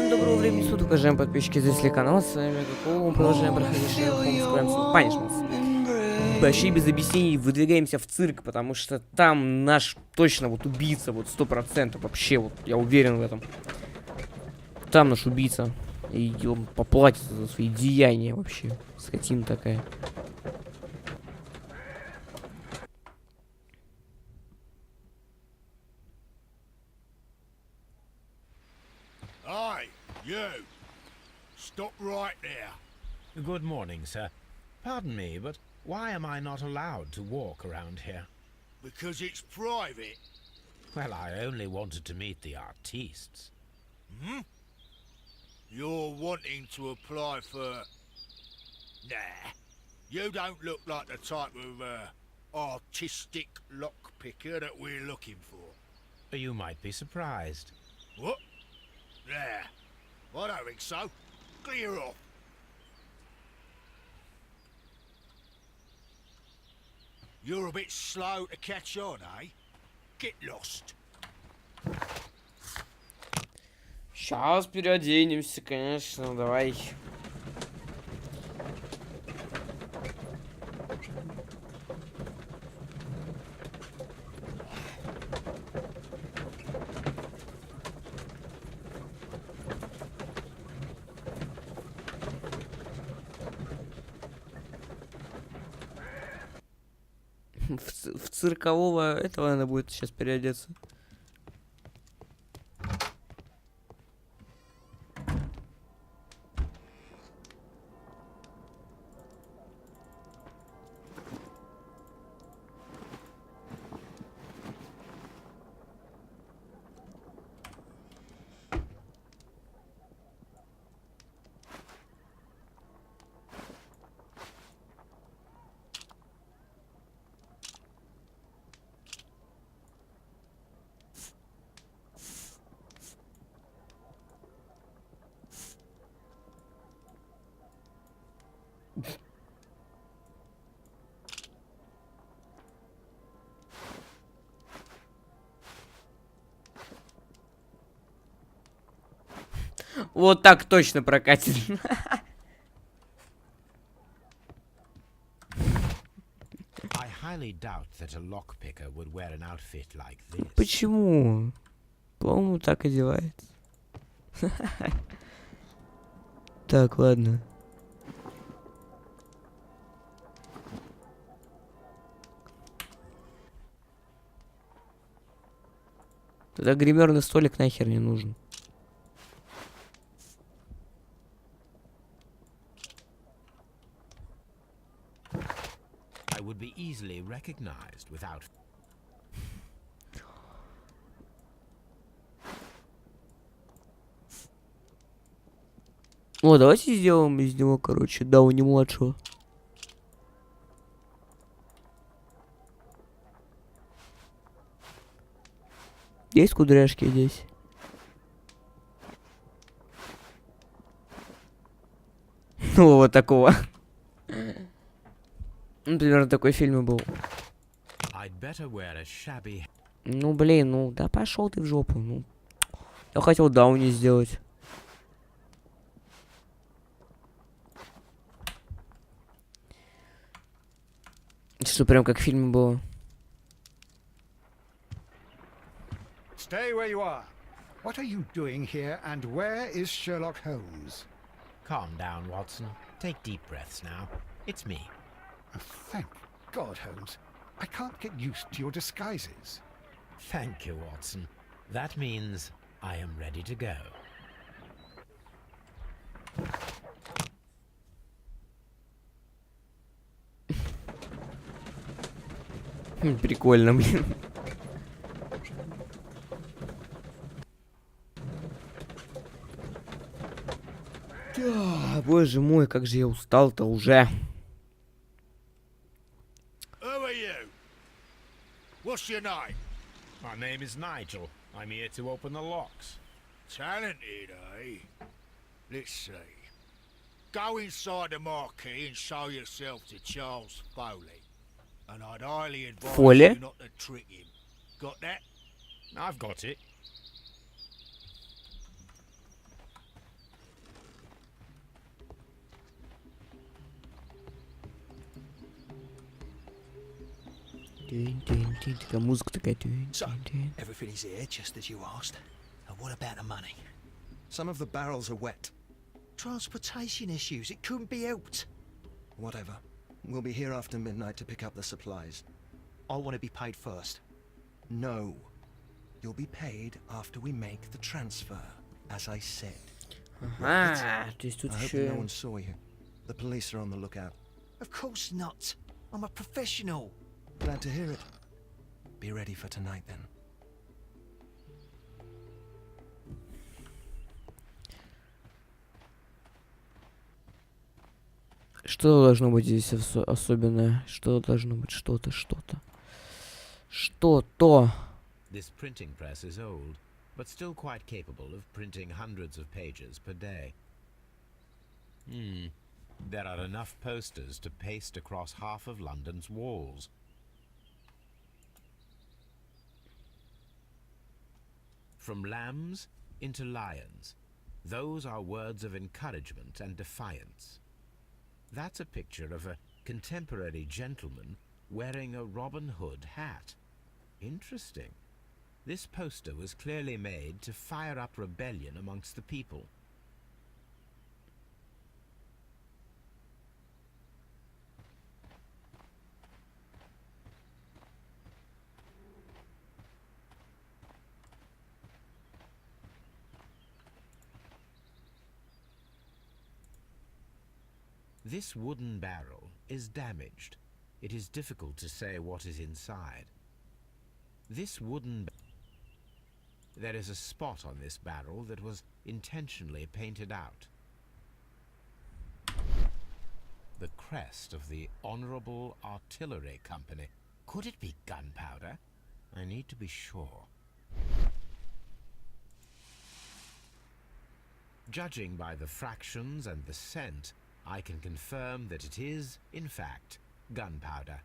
Всем доброго времени суток, уважаемые подписчики, зрители канала. С вами Прогулка, мы продолжаем проходить Sherlock Holmes. Вообще без объяснений выдвигаемся в цирк, потому что там наш точно вот убийца, вот 100%, вообще вот, я уверен в этом. Там наш убийца, и он поплатится за свои деяния вообще, скотина такая. You! Stop right there. Good morning, sir. Pardon me, but why am I not allowed to walk around here? Because it's private. Well, I only wanted to meet the artistes. Hmm? You're wanting to apply for... Nah. You don't look like the type of, artistic lockpicker that we're looking for. You might be surprised. What? Nah. I don't think so. Clear off. You're a bit slow to catch on, eh? Get lost. Сейчас переоденемся, конечно, давай. В циркового этого надо будет сейчас переодеться. Вот так точно прокатит. Почему? По-моему, так одевается. Так, ладно. Тогда гримерный столик нахер не нужен. Would be easily recognized without. О, давайте сделаем из него, короче, Дауни-младшего. Есть кудряшки здесь? Ну, вот такого. Ну, примерно такой фильм и был. Ну, блин, ну, да пошел ты в жопу. Ну, я хотел Дауни сделать. Что, прям как в фильме было. Stay where you are. What are you doing here, and where is Sherlock Holmes? Calm down, Watson. Take deep breaths now. It's me. Oh, thank God, Holmes. I can't get used to your disguises. Thank you, Watson. That means I am ready to go. Прикольно, блин. Да, боже мой, как же я устал-то уже. What's your name? My name is Nigel. I'm here to open the locks. Talented, eh? Let's see. Go inside the marquee and show yourself to Charles Foley. And I'd highly advise you not to trick him. Got that? I've got it. Такая музыка такая. So, everything is here, just as you asked. And what about the money? Some of the barrels are wet. Transportation issues, it couldn't be helped. Whatever. We'll be here after midnight to pick up the supplies. I want to be paid first. No. You'll be paid after we make the transfer, as I said. Ага, то есть тут I hope еще... no one saw you. The police are on the lookout. Of course not. I'm a professional. Glad to hear it. Be ready for tonight then. Что должно быть здесь особенное? Что должно быть? Что-то. Что-то. This printing press is old, but still quite capable of printing hundreds of pages per day. There are enough posters to paste across half of London's walls. From lambs into lions. Those are words of encouragement and defiance. That's a picture of a contemporary gentleman wearing a Robin Hood hat. Interesting. This poster was clearly made to fire up rebellion amongst the people. This wooden barrel is damaged. It is difficult to say what is inside. There is a spot on this barrel that was intentionally painted out. The crest of the Honourable Artillery Company. Could it be gunpowder? I need to be sure. Judging by the fractions and the scent, I can confirm that it is, in fact, gunpowder.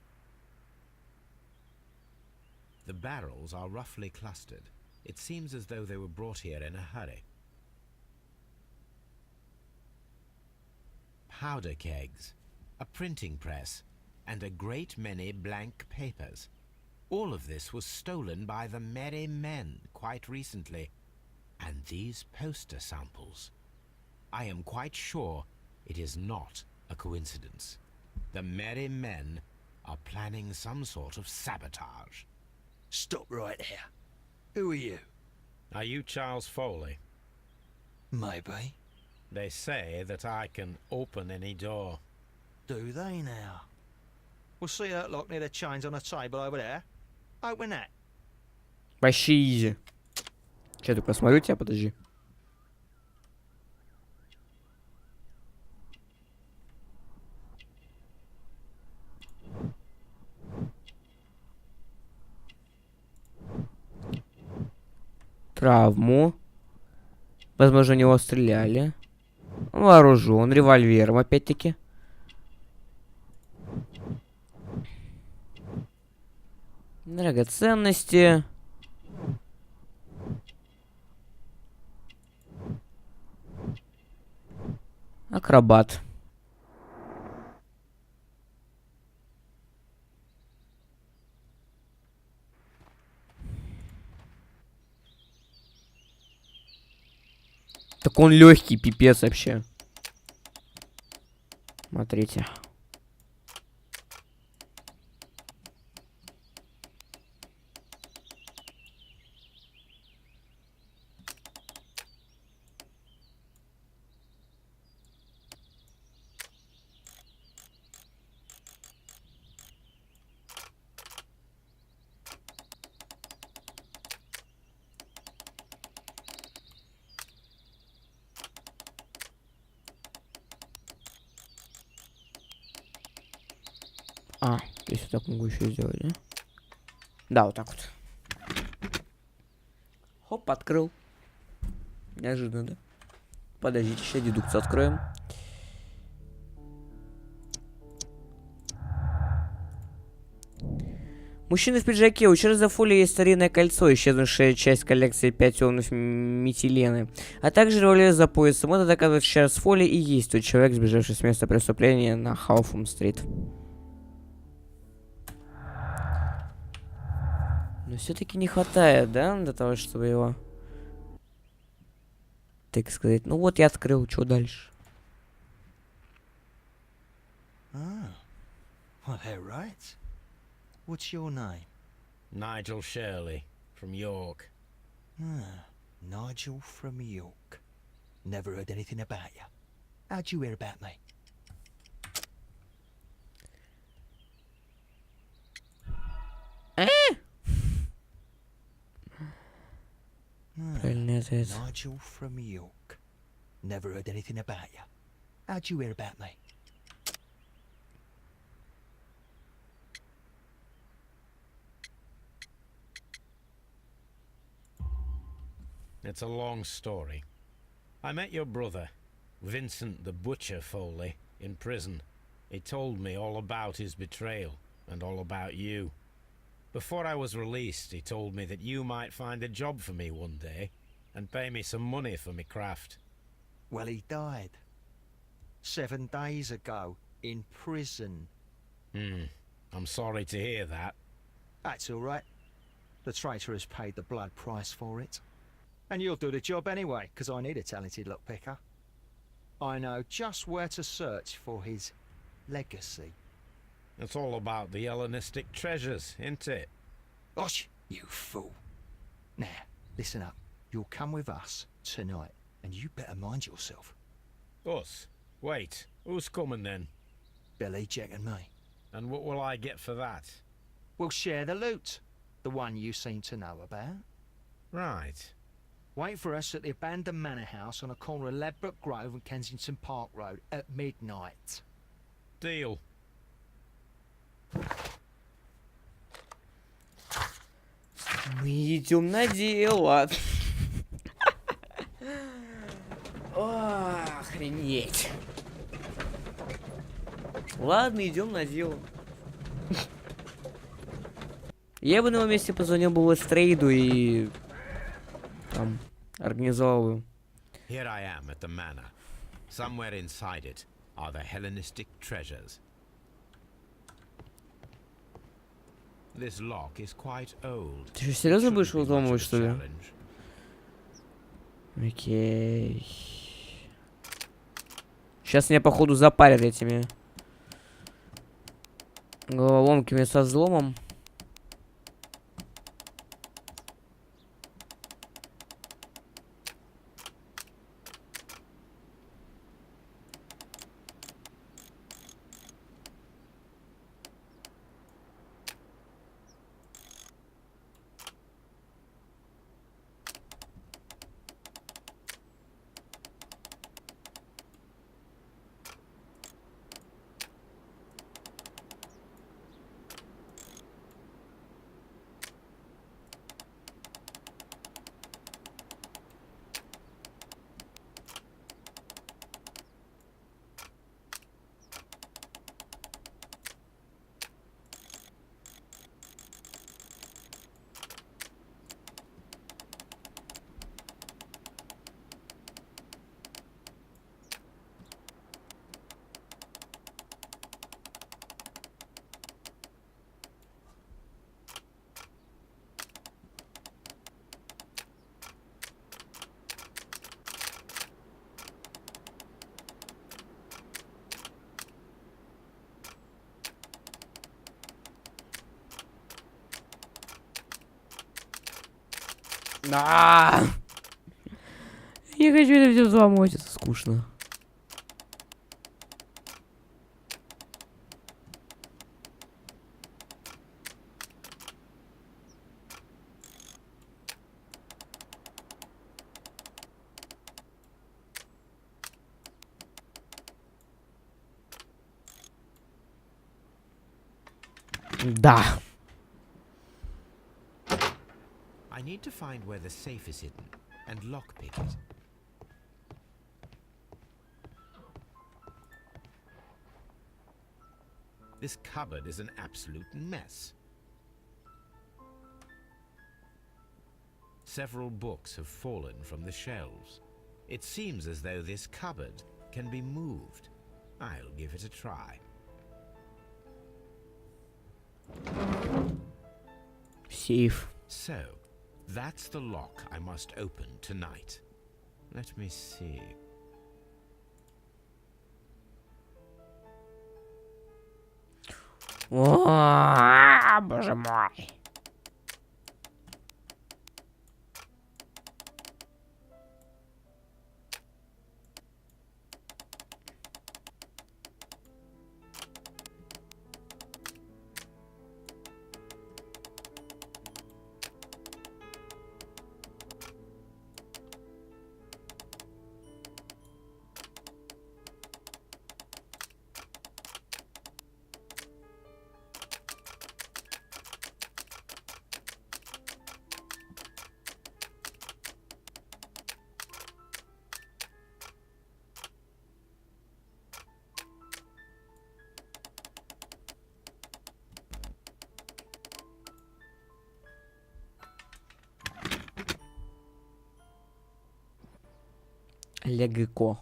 The barrels are roughly clustered. It seems as though they were brought here in a hurry. Powder kegs, a printing press, and a great many blank papers. All of this was stolen by the Merry Men quite recently. And these poster samples. I am quite sure it is not a coincidence. The Merry Men are planning some sort of sabotage. Stop right there. Who are you? Are you Charles Foley? Maybe. They say that I can open any door. Do they now? We'll see that lock near the chains on the table over there. Open that. Вообще изи. Сейчас я посмотрю тебя, подожди. Травму. Возможно, у него стреляли. Вооружен револьвером, опять-таки. Драгоценности. Акробат. Так он легкий, пипец вообще. Смотрите. А, если так могу еще сделать, да? Да, вот так вот. Хоп, открыл. Неожиданно, да? Подождите, сейчас дедукцию откроем. Мужчина в пиджаке. У Чарльза Фоли есть старинное кольцо, исчезнувшая часть коллекции 5 тонов метилены. А также револьвер за поясом. Это доказывает, что Чарльз Фоли и есть тот человек, сбежавший с места преступления на Хауфум-стрит. Но все-таки не хватает, да, для того, чтобы его... Так сказать. Ну вот я открыл, что дальше? Oh. Well, they're right. What's your name? Nigel Shirley, from York. Ah, Nigel from York. Never heard anything about you. How'd you hear about me? Правильный ответ. Nigel from York. Never heard anything about you. How'd you hear about me? It's a long story. I met your brother, Vincent the Butcher Foley, in prison. He told me all about his betrayal and all about you. Before I was released, he told me that you might find a job for me one day and pay me some money for me craft. Well, he died 7 days ago in prison. I'm sorry to hear that. That's all right. The traitor has paid the blood price for it. And you'll do the job anyway, because I need a talented lockpicker. I know just where to search for his legacy. It's all about the Hellenistic treasures, isn't it? Osh, you fool. Now, listen up. You'll come with us tonight, and you better mind yourself. Us? Wait, who's coming then? Billy, Jack and me. And what will I get for that? We'll share the loot. The one you seem to know about. Right. Wait for us at the abandoned manor house on a corner of Ladbroke Grove and Kensington Park Road at midnight. Deal. Мы идем на дело. Охренеть. Ладно, идем на дело. Я бы на его месте позвонил бы Вестрейду и там организовал бы. Here I am at the manor. Somewhere inside it are the Hellenistic treasures. This lock is quite old. Ты что, серьезно будешь Shouldn't be взломывать, much of a что ли? challenge. Окей. Сейчас меня, походу, запарят этими головоломками со взломом. Я хочу это все взломать, это скучно. Да. I need to find where the safe is hidden and lockpick it. This cupboard is an absolute mess. Several books have fallen from the shelves. It seems as though this cupboard can be moved. I'll give it a try. Сейф. So, that's the lock I must open tonight. Let me see. О, боже мой. Легко.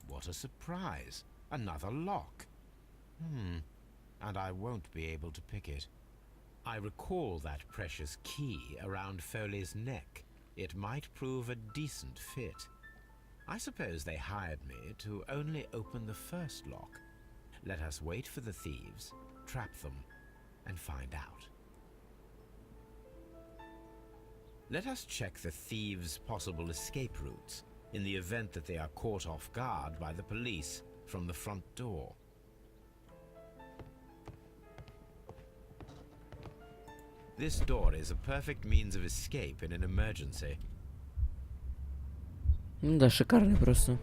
What a surprise. Another lock. And I won't be able to pick it. I recall that precious key around Foley's neck. It might prove a decent fit. I suppose they hired me to only open the first lock. Let us wait for the thieves, trap them, and find out. Let us check the thieves' possible escape routes in the event that they are caught off guard by the police from the front door. This door is a perfect means of escape in an emergency. Да, шикарный просто.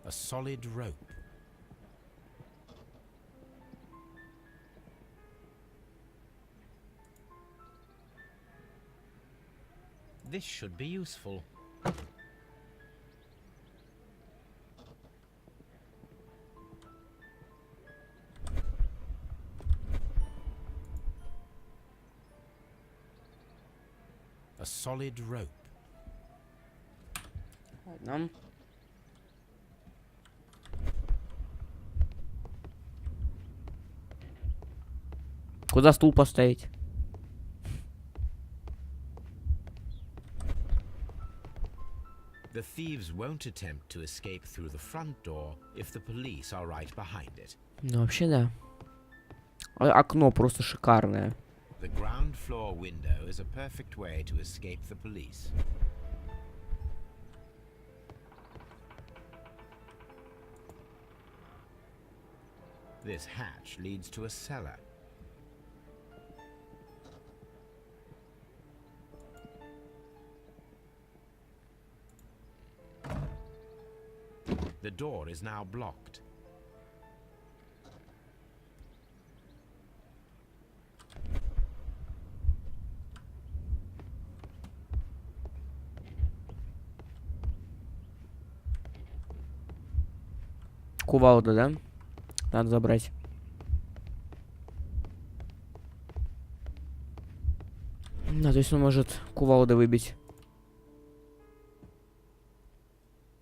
A solid rope. This should be useful. A solid rope. Ладно. Куда стул поставить? The thieves won't attempt to escape through the front door if the police are right behind it. Ну, вообще да. Окно просто шикарное. The ground floor window is a perfect way to escape the police. This hatch leads to a cellar. The door is now blocked. Кувалда, да? Надо забрать. Да, то есть он может кувалда выбить.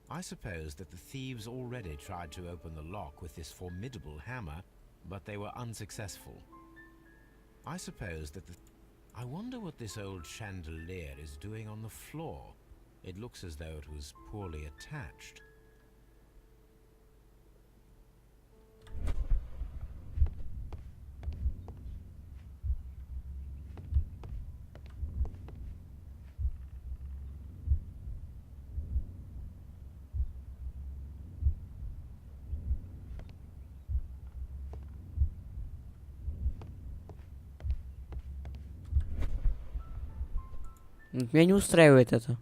I suppose that the thieves already tried to open the lock with this formidable hammer, but they were unsuccessful. I suppose that I wonder what this old chandelier is doing on the floor. It looks as though it was poorly attached. Меня не устраивает это.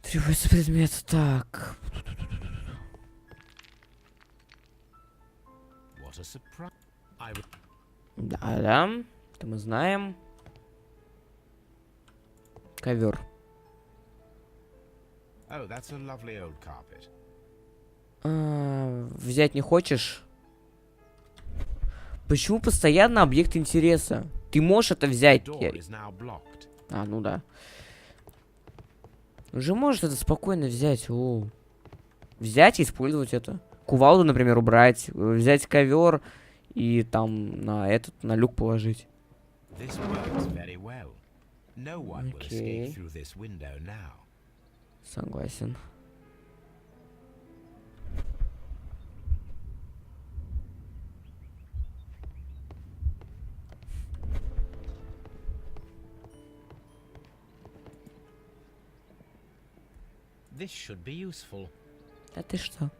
Требуется предмет. Так. surprise. I would Да, это мы знаем. Ковер. Oh, that's a lovely old carpet. Взять не хочешь? Почему постоянно объект интереса? Ты можешь это взять? Door is now blocked. Ну да. Уже можешь это спокойно взять. О. Взять и использовать это. Кувалду, например, убрать. Взять ковер и там на люк положить. This works very well. No one will Okay. escape through this window now. Согласен. This should be useful. А ты что?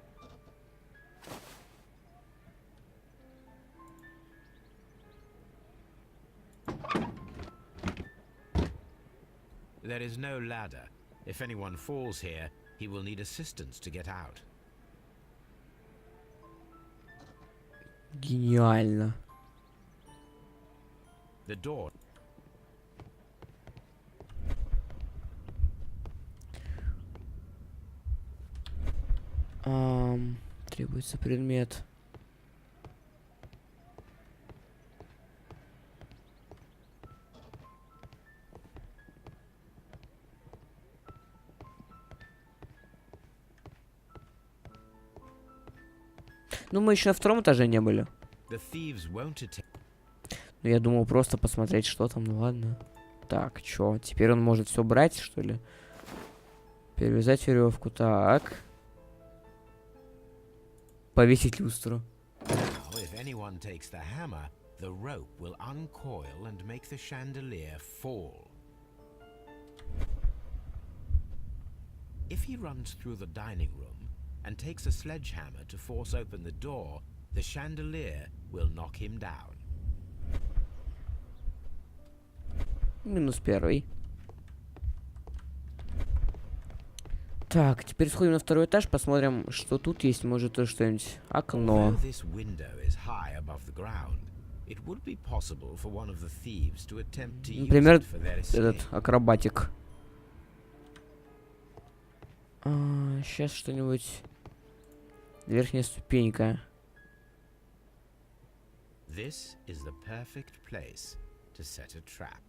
There is no ladder. If anyone falls here, he will need assistance to get out. Гениально. The door. Требуется предмет. Ну, мы еще на втором этаже не были. The thieves won't attack. Ну, я думал просто посмотреть, что там. Ну, ладно. Так, чё? Теперь он может все брать, что ли? Перевязать веревку. Так. Повесить люстру. Now, if anyone takes the hammer, the rope will uncoil and make the chandelier fall. If he runs through the dining room and takes a sledgehammer to force open the door, the chandelier will knock him down. Минус первый. Так, теперь сходим на второй этаж, посмотрим, что тут есть. Может, тоже что-нибудь. Окно. Although this window is high above the ground, it would be possible for one of the thieves to attempt to use Например, it for their escape. этот акробатик. Сейчас что-нибудь. Верхняя ступенька. This is the perfect place to set a trap.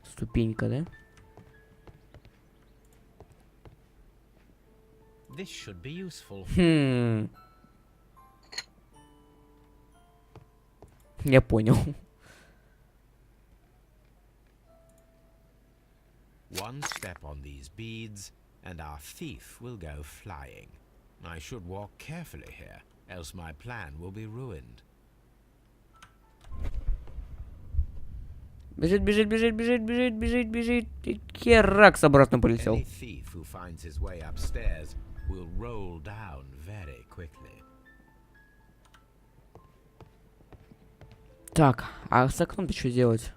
Ступенька, да? This should be useful. Я понял. One step on these beads, and our thief will go flying. I should walk carefully here, else my plan will be ruined. Бежит, бежит, бежит, бежит, бежит, бежит, бежит. И Керакс обратно полетел. Any thief who finds his way upstairs will roll down very quickly. Так, а с окном-то что делать?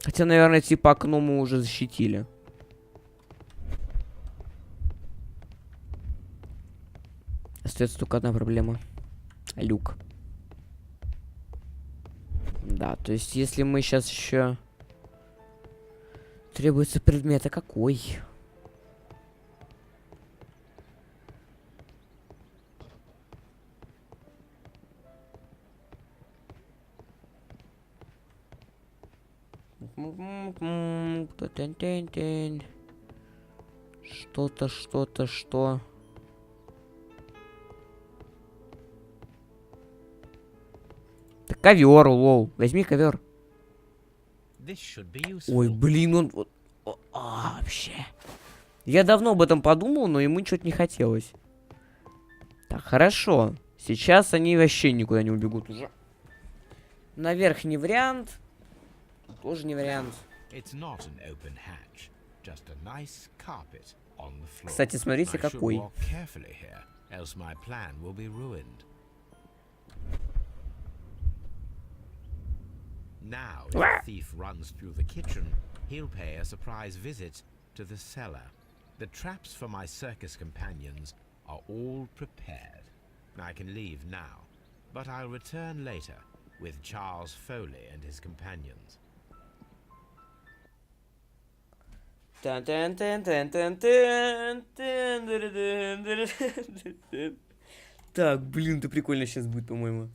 Хотя, наверное, типа окно мы уже защитили. Остается только одна проблема. Люк. Да, то есть, если мы сейчас еще... Требуется предмет, а какой? Что-то, что-то, что... Да ковер, лол. Возьми ковер. This should be useful. Ой, блин, он... вообще. Я давно об этом подумал, но ему что-то не хотелось. Так, хорошо. Сейчас они вообще никуда не убегут уже. Наверх не вариант. Тоже не вариант. It's not an open hatch, just a nice carpet on the floor. Кстати, смотрите, I should какой. walk carefully here, else my plan will be ruined. Now, if a thief runs through the kitchen, he'll pay a surprise visit to the cellar. The traps for my circus companions are all prepared. I can leave now, but I'll return later with Charles Foley and his companions. Так, блин, это прикольно сейчас будет, по-моему.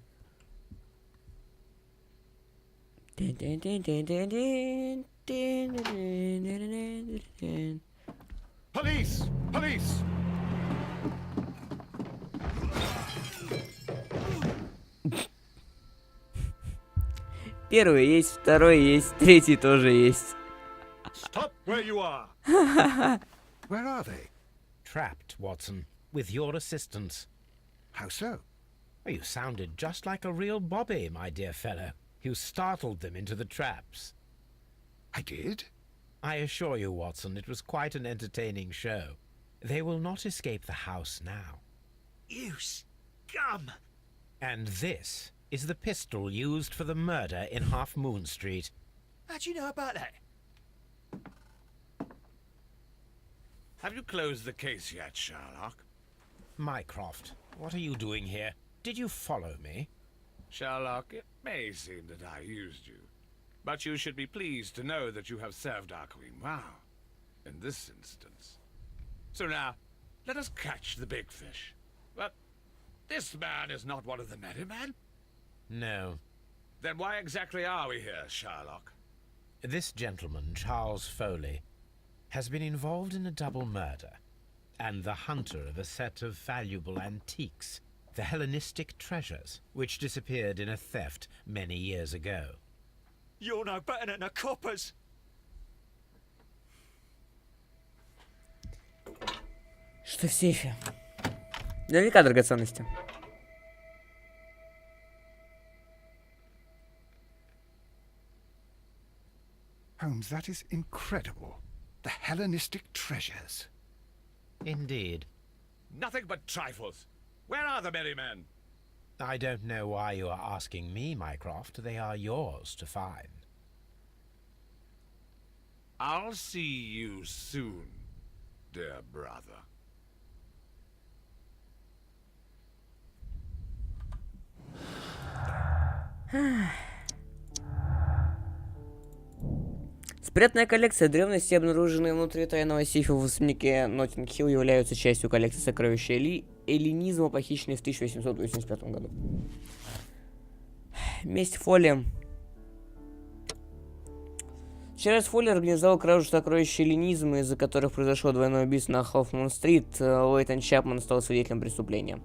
Police! Police! Первый есть, второй есть, третий тоже есть. Stop where you are! Where are they? Trapped, Watson, with your assistance. How so? Oh, you sounded just like a real Bobby, my dear fellow. You startled them into the traps. I did? I assure you, Watson, it was quite an entertaining show. They will not escape the house now. You scum! And this is the pistol used for the murder in Half Moon Street. How do you know about that? Have you closed the case yet, Sherlock? Mycroft, what are you doing here? Did you follow me? Sherlock, it may seem that I used you, but you should be pleased to know that you have served our queen well, in this instance. So now, let us catch the big fish. But this man is not one of the merry men? No. Then why exactly are we here, Sherlock? This gentleman, Charles Foley, has been involved in a double murder, and the hunter of a set of valuable antiques, the Hellenistic treasures, which disappeared in a theft many years ago. You're no better than the coppers. Что в сейфе? Наверняка драгоценности. Holmes, that is incredible. The Hellenistic treasures. Indeed. Nothing but trifles. Where are the merry men? I don't know why you are asking me, Mycroft. They are yours to find. I'll see you soon, dear brother. Спрятанная коллекция древности, обнаруженные внутри тайного сейфа в особняке Ноттинг-Хилл, являются частью коллекции сокровищ эллинизма, похищенной в 1885 году. Месть Фолли. Чарльз Фолли организовал кражу сокровищ эллинизма, из-за которых произошло двойное убийство на Хоффман-стрит. Лейтон Чапман стал свидетелем преступления.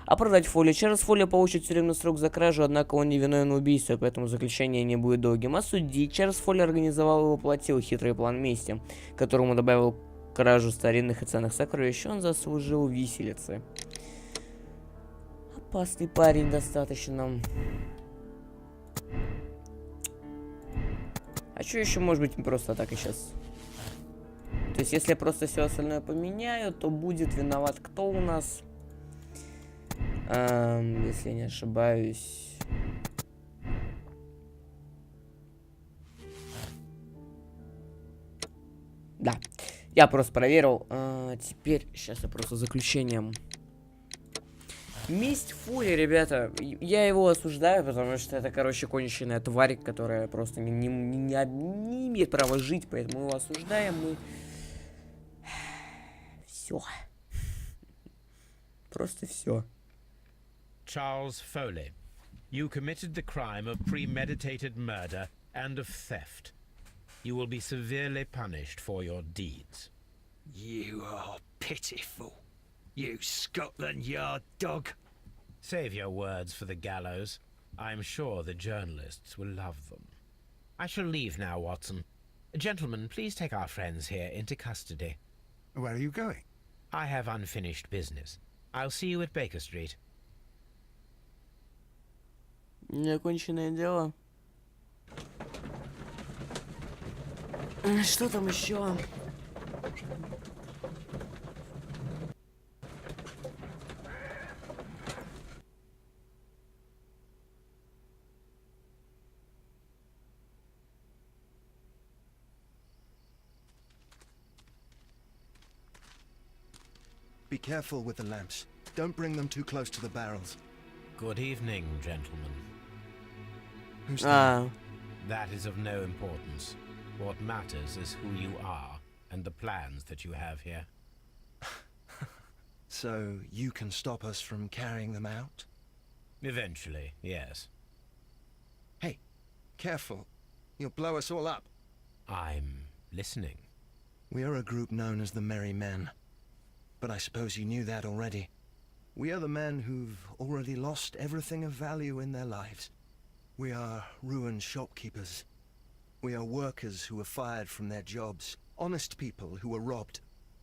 Оправдать Фолли. Чарльз Фолли получит тюремный срок за кражу, однако он не виновен в убийстве, поэтому заключение не будет долгим. Осудить. Чарльз Фолли организовал и воплотил хитрый план мести, которому добавил кражу старинных и ценных сокровищ. Он заслужил виселицы. Опасный парень достаточно. А что еще может быть просто так и сейчас? То есть, если я просто все остальное поменяю, то будет виноват кто у нас? Если я не ошибаюсь. Да, я просто проверил. Теперь, сейчас я просто заключением. Месть Фоли, ребята, я его осуждаю, потому что это, короче, конченая тварь, которая просто не имеет права жить, поэтому мы его осуждаем, мы... Все. Просто все. Charles Foley, you committed the crime of premeditated murder and of theft. You will be severely punished for your deeds. You are pitiful. You Scotland Yard dog. Save your words for the gallows. I'm sure the journalists will love them. I shall leave now, Watson. Gentlemen, please take our friends here into custody. Where are you going? I have unfinished business. I'll see you at Baker Street. Законченное дело. Что там еще? Be careful with the lamps. Don't bring them too close to the barrels. Good evening, gentlemen. Who's there? А, That is of no importance. What matters is who you are and the plans that you have here. So you can stop us from carrying them out? Eventually, yes. Hey, careful. You'll blow us all up. I'm listening. We are a group known as the Merry Men. But I suppose you knew that already. We are the men who've already lost everything of value in their lives. We are ruined shopkeepers. We are workers who were fired from their jobs. Honest people who were robbed.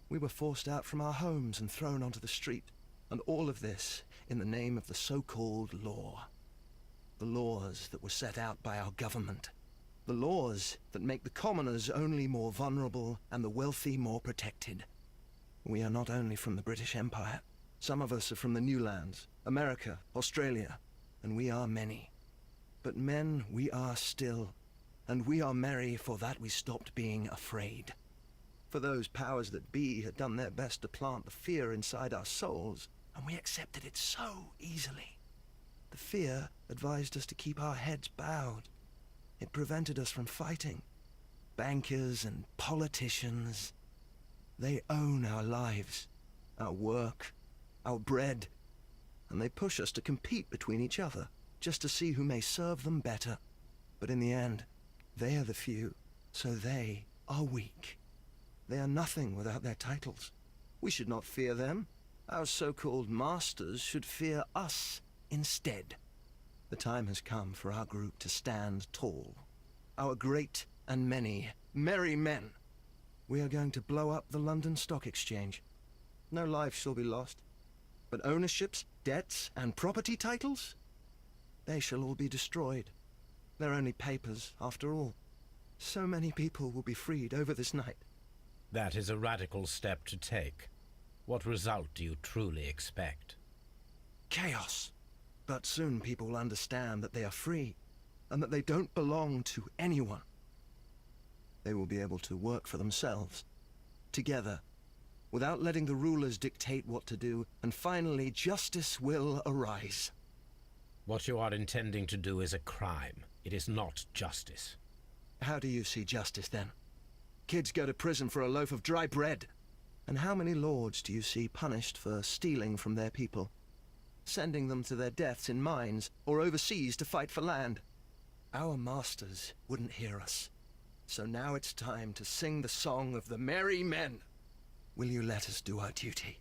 We were forced out from our homes and thrown onto the street. And all of this in the name of the so-called law. The laws that were set out by our government. The laws that make the commoners only more vulnerable and the wealthy more protected. We are not only from the British Empire. Some of us are from the New Lands, America, Australia, and we are many. But men we are still, and we are merry for that we stopped being afraid. For those powers that be had done their best to plant the fear inside our souls, and we accepted it so easily. The fear advised us to keep our heads bowed. It prevented us from fighting. Bankers and politicians, they own our lives, our work, our bread, and they push us to compete between each other, just to see who may serve them better. But in the end, they are the few, so they are weak. They are nothing without their titles. We should not fear them. Our so-called masters should fear us instead. The time has come for our group to stand tall. Our great and many merry men. We are going to blow up the London Stock Exchange. No life shall be lost. But ownerships, debts, and property titles? They shall all be destroyed. They're only papers, after all. So many people will be freed over this night. That is a radical step to take. What result do you truly expect? Chaos. But soon people will understand that they are free, and that they don't belong to anyone. They will be able to work for themselves, together, without letting the rulers dictate what to do, and finally justice will arise. What you are intending to do is a crime. It is not justice. How do you see justice, then? Kids go to prison for a loaf of dry bread. And how many lords do you see punished for stealing from their people? Sending them to their deaths in mines, or overseas to fight for land? Our masters wouldn't hear us. So now it's time to sing the song of the merry men. Will you let us do our duty?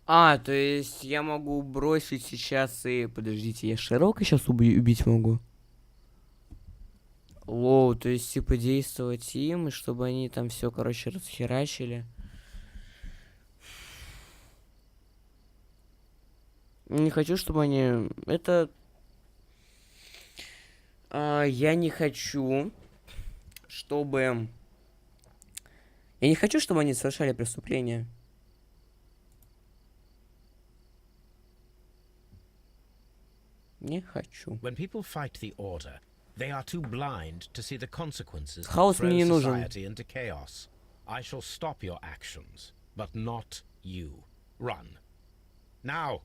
А, то есть я могу бросить сейчас и... Подождите, я Шерлока сейчас убить могу? Лоу, то есть типа действовать им, и чтобы они там все, короче, расхерачили. Не хочу, чтобы они... Это... я не хочу, чтобы... Я не хочу, чтобы они совершали преступления. Не хочу. When people fight the order, they are too blind to see the consequences that Хаос throw мне не нужен. society into chaos. I shall stop your actions, but not you. Run. Now!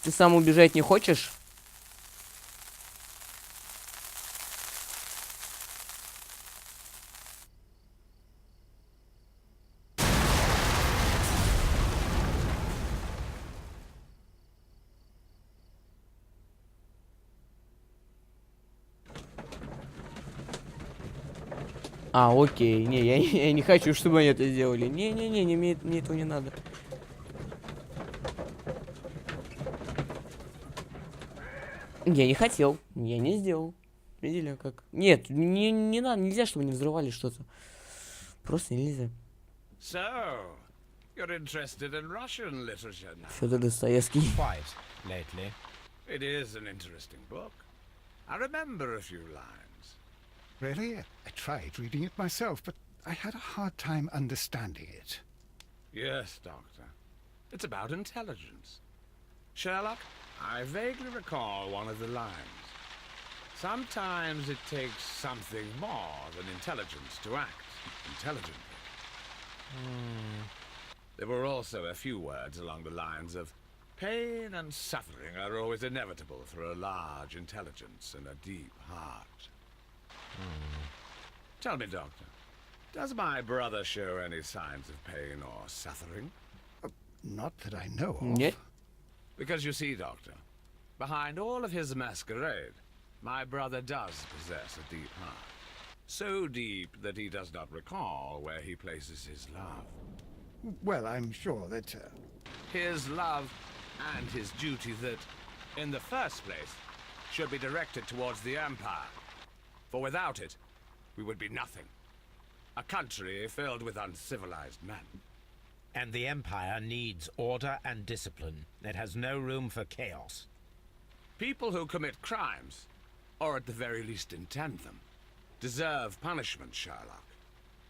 Ты сам убежать не хочешь? А, окей. Не, я не хочу, чтобы они это сделали. Не, мне этого не надо. Я не хотел. Я не сделал. Видели, как? Нет, не надо, нельзя, чтобы они взрывали что-то. Просто нельзя. So, you're interested in Russian literature now? Фёдор Достоевский. Quite lately. It is an interesting book. I remember a few lines. Really? I tried reading it myself, but I had a hard time understanding it. Yes, Doctor. It's about intelligence. Sherlock, I vaguely recall one of the lines. Sometimes it takes something more than intelligence to act intelligently. There were also a few words along the lines of, pain and suffering are always inevitable for a large intelligence and a deep heart. Tell me, Doctor, does my brother show any signs of pain or suffering? Not that I know of. Нет? Because you see, Doctor, behind all of his masquerade, my brother does possess a deep heart. So deep that he does not recall where he places his love. Well, I'm sure that... His love and his duty that, in the first place, should be directed towards the Empire. For without it, we would be nothing. A country filled with uncivilized men. And the Empire needs order and discipline. It has no room for chaos. People who commit crimes, or at the very least intend them, deserve punishment, Sherlock.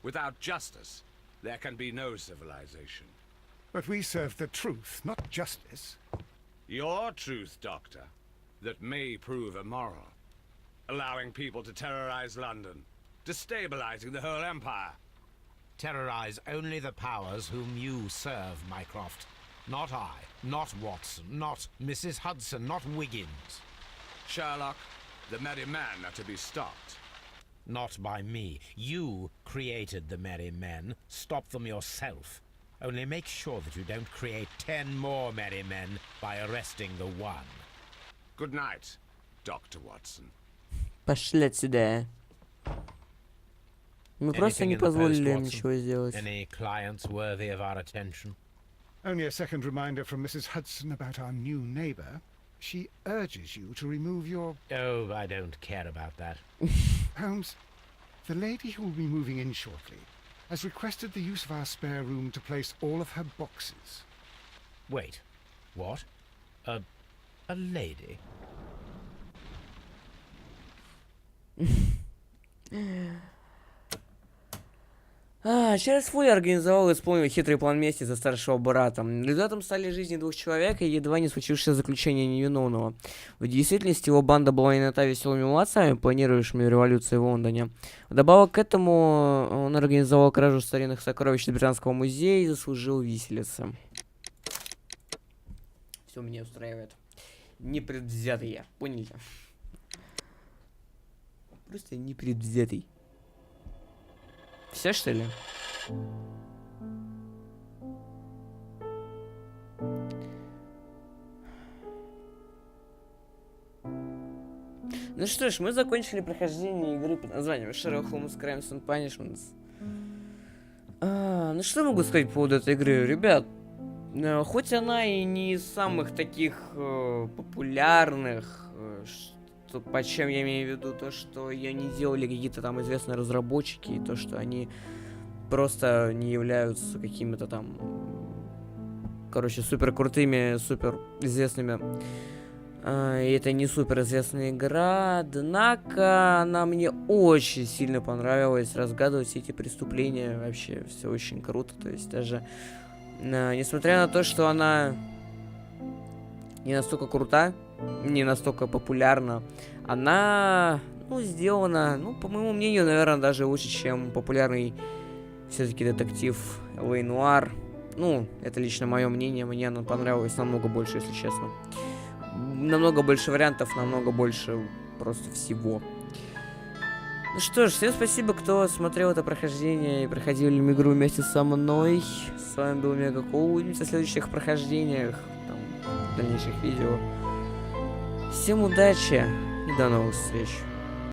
Without justice, there can be no civilization. But we serve the truth, not justice. Your truth, Doctor, that may prove immoral. Allowing people to terrorize London, destabilizing the whole empire. Terrorize only the powers whom you serve, Mycroft. Not I, not Watson, not Mrs. Hudson, not Wiggins. Sherlock, the merry men are to be stopped. Not by me. You created the merry men. Stop them yourself. Only make sure that you don't create 10 more merry men by arresting the one. Good night, Dr. Watson. Пошли отсюда. Мы просто Anything не in the post, позволили им Watson? ничего сделать. Any clients worthy of our attention? Only a second reminder from Mrs. Hudson about our new neighbor. She urges you to remove your... Oh, I don't care about that. Holmes, the lady who will be moving in shortly has requested the use of our spare room to place all of her boxes. Wait. What? A lady? Чарльз Фулли организовал и исполнил хитрый план мести за старшего брата. Результатом стали жизни двух человек и едва не случившееся заключение невиновного. В действительности его банда была нанята веселыми молодцами, планирующими революцию в Лондоне. Вдобавок к этому он организовал кражу старинных сокровищ Британского музея и заслужил виселицы. Все меня устраивает. Непредвзятый я, поняли? Просто непредвзятый. Все, что ли? Ну что ж, мы закончили прохождение игры под названием Sherlock Holmes Crimes and Punishments. Ну что я могу сказать по поводу этой игры? Ребят, хоть она и не из самых таких популярных, по чем я имею в виду то, что ее не делали какие-то там известные разработчики, и то, что они просто не являются какими-то там, короче, супер крутыми, супер известными. И это не супер известная игра, однако она мне очень сильно понравилась, разгадывать все эти преступления, вообще все очень круто, то есть даже, несмотря на то, что она не настолько крута, не настолько популярна, она, сделана, по моему мнению, наверное, даже лучше, чем популярный все-таки детектив Л.А. Нуар. Это лично мое мнение, мне она понравилась намного больше, если честно. Намного больше вариантов, намного больше просто всего. Ну что ж, всем спасибо, кто смотрел это прохождение и проходили игру вместе со мной. С вами был Мегакол. Увидимся в следующих прохождениях, в дальнейших видео. Всем удачи и до новых встреч.